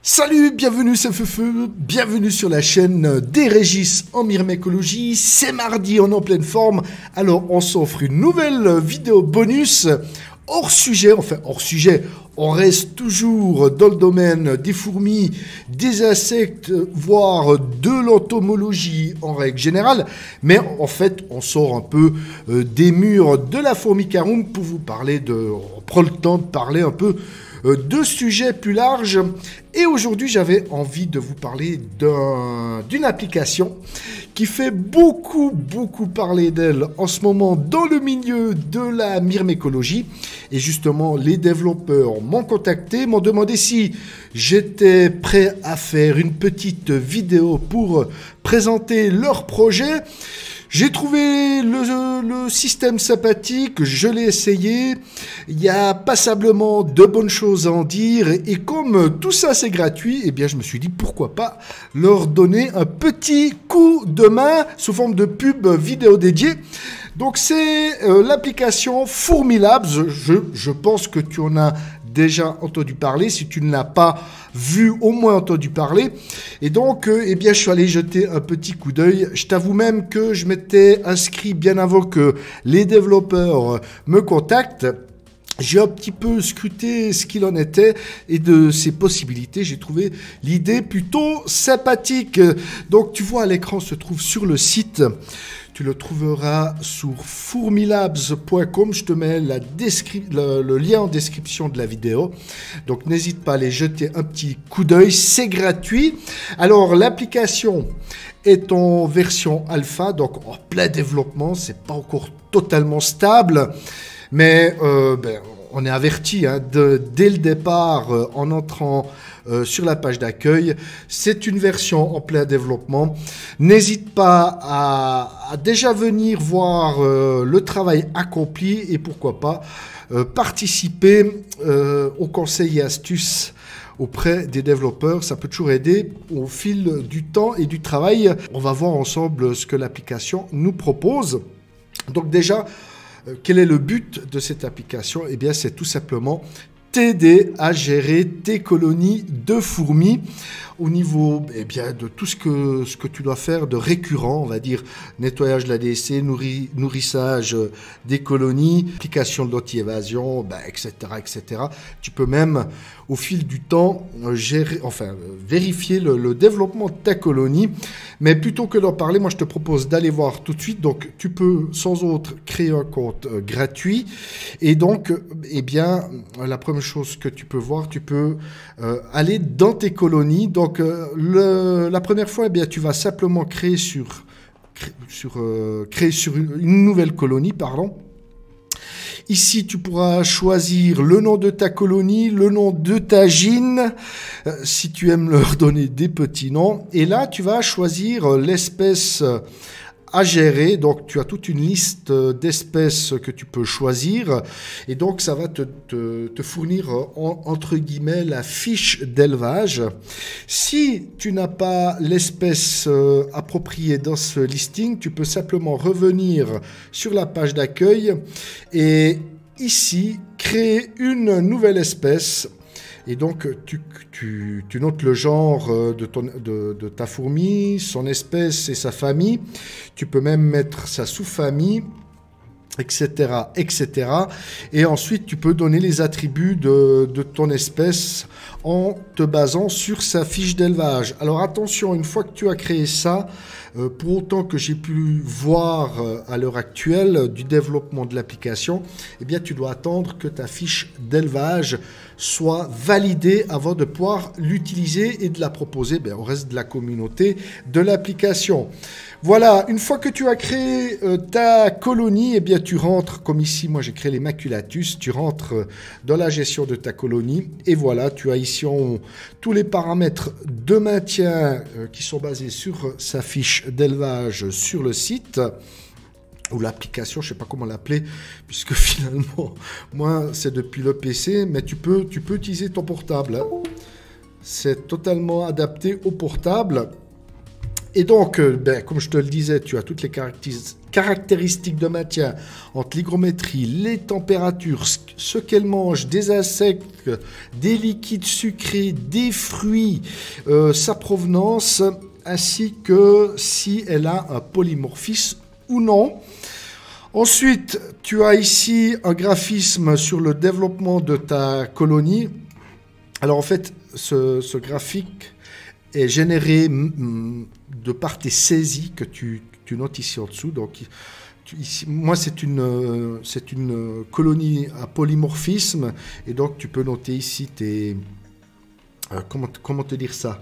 Salut, bienvenue, c'est Feufeu, bienvenue sur la chaîne des Régis en myrmécologie. C'est mardi, on est en pleine forme, alors on s'offre une nouvelle vidéo bonus hors sujet, enfin hors sujet, on reste toujours dans le domaine des fourmis, des insectes, voire de l'entomologie en règle générale, mais en fait on sort un peu des murs de la Formicarum pour vous parler on prend le temps de parler un peu de sujets plus larges. Et aujourd'hui, j'avais envie de vous parler d'une application qui fait beaucoup parler d'elle en ce moment dans le milieu de la myrmécologie. Et justement, les développeurs m'ont contacté, m'ont demandé si j'étais prêt à faire une petite vidéo pour présenter leur projet. J'ai trouvé le système sympathique, je l'ai essayé, il y a passablement de bonnes choses à en dire, et comme tout ça c'est gratuit, eh bien je me suis dit pourquoi pas leur donner un petit coup de main sous forme de pub vidéo dédiée. Donc c'est l'application Fourmilabs, je pense que tu en as déjà entendu parler, si tu ne l'as pas vu, au moins entendu parler. Et donc, eh bien, je suis allé jeter un petit coup d'œil. Je t'avoue même que je m'étais inscrit bien avant que les développeurs me contactent. J'ai un petit peu scruté ce qu'il en était et de ses possibilités. J'ai trouvé l'idée plutôt sympathique. Donc, tu vois, à l'écran se trouve sur le site. Tu le trouveras sur fourmilabs.com. Je te mets le lien en description de la vidéo. Donc, n'hésite pas à aller jeter un petit coup d'œil. C'est gratuit. Alors, l'application est en version alpha, donc en plein développement. C'est pas encore totalement stable. Mais on est averti dès le départ en entrant sur la page d'accueil. C'est une version en plein développement. N'hésite pas à déjà venir voir le travail accompli et pourquoi pas participer aux conseils et astuces auprès des développeurs. Ça peut toujours aider au fil du temps et du travail. On va voir ensemble ce que l'application nous propose. Donc déjà, quel est le but de cette application? Eh bien, c'est tout simplement t'aider à gérer tes colonies de fourmis au niveau de tout ce que tu dois faire de récurrent, on va dire nettoyage de la DSC, nourrissage des colonies, application de l'anti-évasion, etc., etc. Tu peux même, au fil du temps, vérifier le développement de ta colonie. Mais plutôt que d'en parler, moi je te propose d'aller voir tout de suite. Donc tu peux sans autre créer un compte gratuit. Et donc, la première chose que tu peux voir, tu peux aller dans tes colonies. Donc la première fois, tu vas simplement créer sur une nouvelle colonie, pardon. Ici, tu pourras choisir le nom de ta colonie, le nom de ta gîne, si tu aimes leur donner des petits noms. Et là, tu vas choisir l'espèce à gérer. Donc, tu as toute une liste d'espèces que tu peux choisir. Et donc, ça va te fournir, entre guillemets, la fiche d'élevage. Si tu n'as pas l'espèce appropriée dans ce listing, tu peux simplement revenir sur la page d'accueil et ici, créer une nouvelle espèce. Et donc, tu notes le genre de ta fourmi, son espèce et sa famille. Tu peux même mettre sa sous-famille, etc., etc. Et ensuite, tu peux donner les attributs de ton espèce en te basant sur sa fiche d'élevage. Alors attention, une fois que tu as créé ça, pour autant que j'ai pu voir à l'heure actuelle du développement de l'application, eh bien tu dois attendre que ta fiche d'élevage soit validée avant de pouvoir l'utiliser et de la proposer au reste de la communauté de l'application. Voilà, une fois que tu as créé ta colonie, eh bien tu rentres, comme ici, moi j'ai créé les maculatus, tu rentres dans la gestion de ta colonie et voilà, tu as ici tous les paramètres de maintien qui sont basés sur sa fiche d'élevage sur le site ou l'application, je ne sais pas comment l'appeler, puisque finalement, moi c'est depuis le PC, mais tu peux utiliser ton portable. C'est totalement adapté au portable. Et donc, comme je te le disais, tu as toutes les caractéristiques de maintien entre l'hygrométrie, les températures, ce qu'elle mange, des insectes, des liquides sucrés, des fruits, sa provenance, ainsi que si elle a un polymorphisme ou non. Ensuite, tu as ici un graphisme sur le développement de ta colonie. Alors en fait, ce graphique est généré de par tes saisies que tu notes ici en dessous. Donc, ici, moi, c'est une colonie à polymorphisme. Et donc, tu peux noter ici tes... comment te dire ça?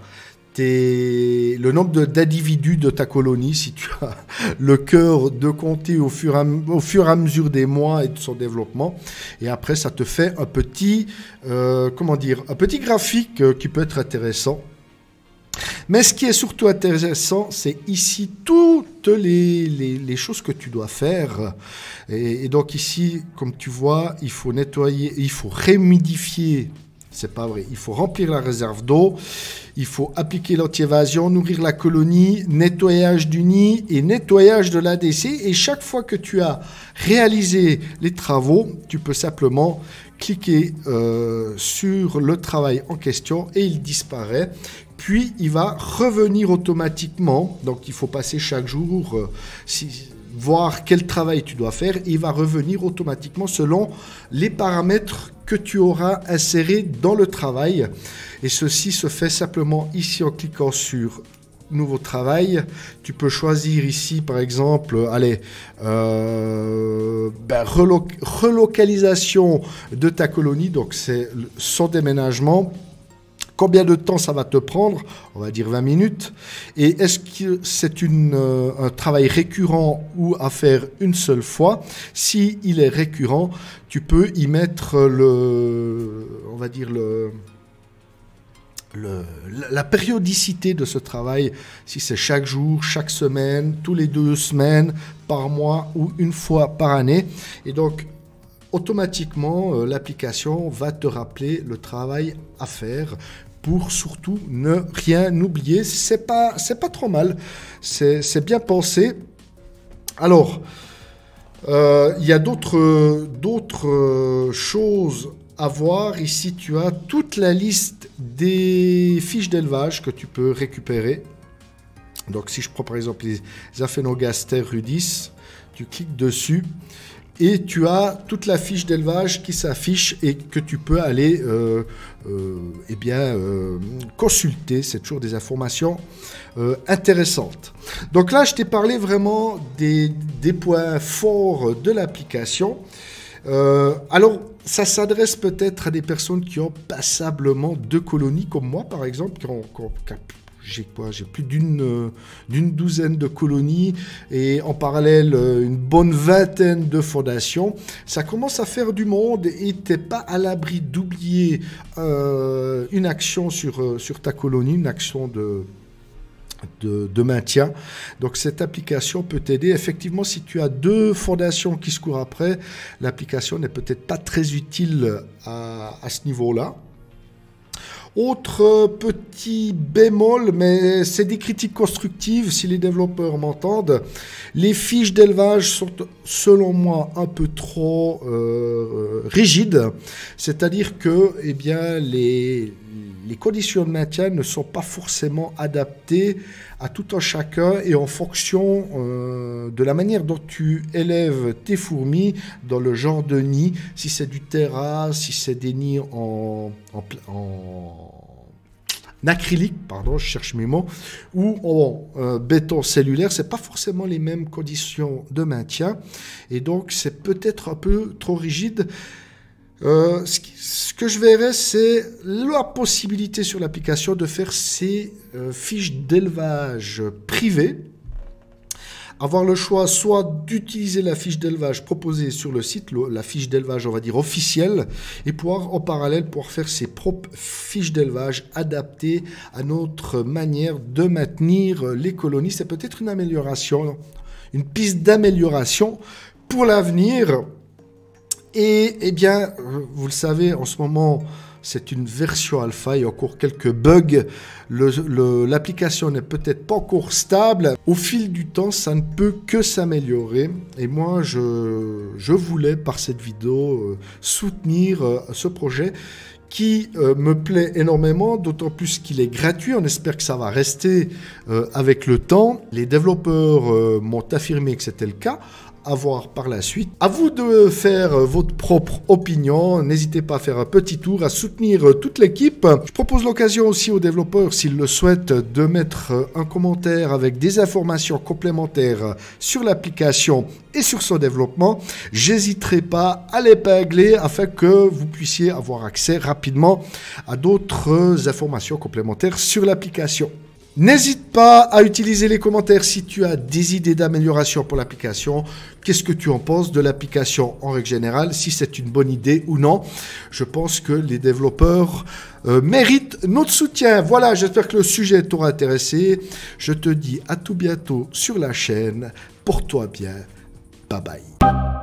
Le nombre d'individus de ta colonie, si tu as le cœur de compter au fur et à mesure des mois et de son développement. Et après, ça te fait un petit, un petit graphique qui peut être intéressant. Mais ce qui est surtout intéressant, c'est ici toutes les choses que tu dois faire. Et donc ici, comme tu vois, il faut nettoyer, il faut réhumidifier. C'est pas vrai. Il faut remplir la réserve d'eau, il faut appliquer l'anti-évasion, nourrir la colonie, nettoyage du nid et nettoyage de l'ADC. Et chaque fois que tu as réalisé les travaux, tu peux simplement cliquer sur le travail en question et il disparaît. Puis, il va revenir automatiquement. Donc, il faut passer chaque jour, voir quel travail tu dois faire. Et il va revenir automatiquement selon les paramètres que tu auras insérés dans le travail. Et ceci se fait simplement ici en cliquant sur nouveau travail. Tu peux choisir ici, par exemple, allez, relocalisation de ta colonie. Donc, c'est son déménagement. Combien de temps ça va te prendre? On va dire 20 minutes. Et est-ce que c'est un travail récurrent ou à faire une seule fois? Si il est récurrent, tu peux y mettre la périodicité de ce travail. Si c'est chaque jour, chaque semaine, tous les 2 semaines, par mois ou une fois par année. Et donc, automatiquement, l'application va te rappeler le travail à faire pour surtout ne rien oublier. C'est pas trop mal, c'est bien pensé. Alors, il y a d'autres choses à voir. Ici, tu as toute la liste des fiches d'élevage que tu peux récupérer. Donc, si je prends par exemple les Aphenogaster rudis, tu cliques dessus. Et tu as toute la fiche d'élevage qui s'affiche et que tu peux aller consulter. C'est toujours des informations intéressantes. Donc là, je t'ai parlé vraiment des points forts de l'application. Alors, ça s'adresse peut-être à des personnes qui ont passablement 2 colonies, comme moi par exemple, j'ai plus d'une douzaine de colonies et en parallèle une bonne vingtaine de fondations. Ça commence à faire du monde et tu n'es pas à l'abri d'oublier une action sur ta colonie, une action de maintien. Donc cette application peut t'aider. Effectivement, si tu as 2 fondations qui se courent après, l'application n'est peut-être pas très utile à ce niveau-là. Autre petit bémol, mais c'est des critiques constructives si les développeurs m'entendent. Les fiches d'élevage sont, selon moi, un peu trop rigides. C'est-à-dire que les conditions de maintien ne sont pas forcément adaptées à tout un chacun et en fonction de la manière dont tu élèves tes fourmis dans le genre de nid, si c'est du terrasse, si c'est des nids en acrylique, pardon, je cherche mes mots, ou en béton cellulaire, c'est pas forcément les mêmes conditions de maintien et donc c'est peut-être un peu trop rigide. Ce que je verrais, c'est la possibilité sur l'application de faire ces fiches d'élevage privées. Avoir le choix soit d'utiliser la fiche d'élevage proposée sur le site, la fiche d'élevage, on va dire, officielle, et pouvoir en parallèle faire ses propres fiches d'élevage adaptées à notre manière de maintenir les colonies. C'est peut-être une amélioration, une piste d'amélioration pour l'avenir. Et eh bien, vous le savez, en ce moment, c'est une version alpha, il y a encore quelques bugs, l'application n'est peut-être pas encore stable. Au fil du temps, ça ne peut que s'améliorer. Et moi, je voulais, par cette vidéo, soutenir ce projet qui me plaît énormément, d'autant plus qu'il est gratuit. On espère que ça va rester avec le temps. Les développeurs m'ont affirmé que c'était le cas. À voir par la suite. À vous de faire votre propre opinion. N'hésitez pas à faire un petit tour, à soutenir toute l'équipe. Je propose l'occasion aussi aux développeurs, s'ils le souhaitent, de mettre un commentaire avec des informations complémentaires sur l'application et sur son développement. J'hésiterai pas à l'épingler afin que vous puissiez avoir accès rapidement à d'autres informations complémentaires sur l'application. N'hésite pas à utiliser les commentaires si tu as des idées d'amélioration pour l'application. Qu'est-ce que tu en penses de l'application en règle générale, si c'est une bonne idée ou non. Je pense que les développeurs méritent notre soutien. Voilà, j'espère que le sujet t'aura intéressé. Je te dis à tout bientôt sur la chaîne. Porte-toi bien. Bye bye.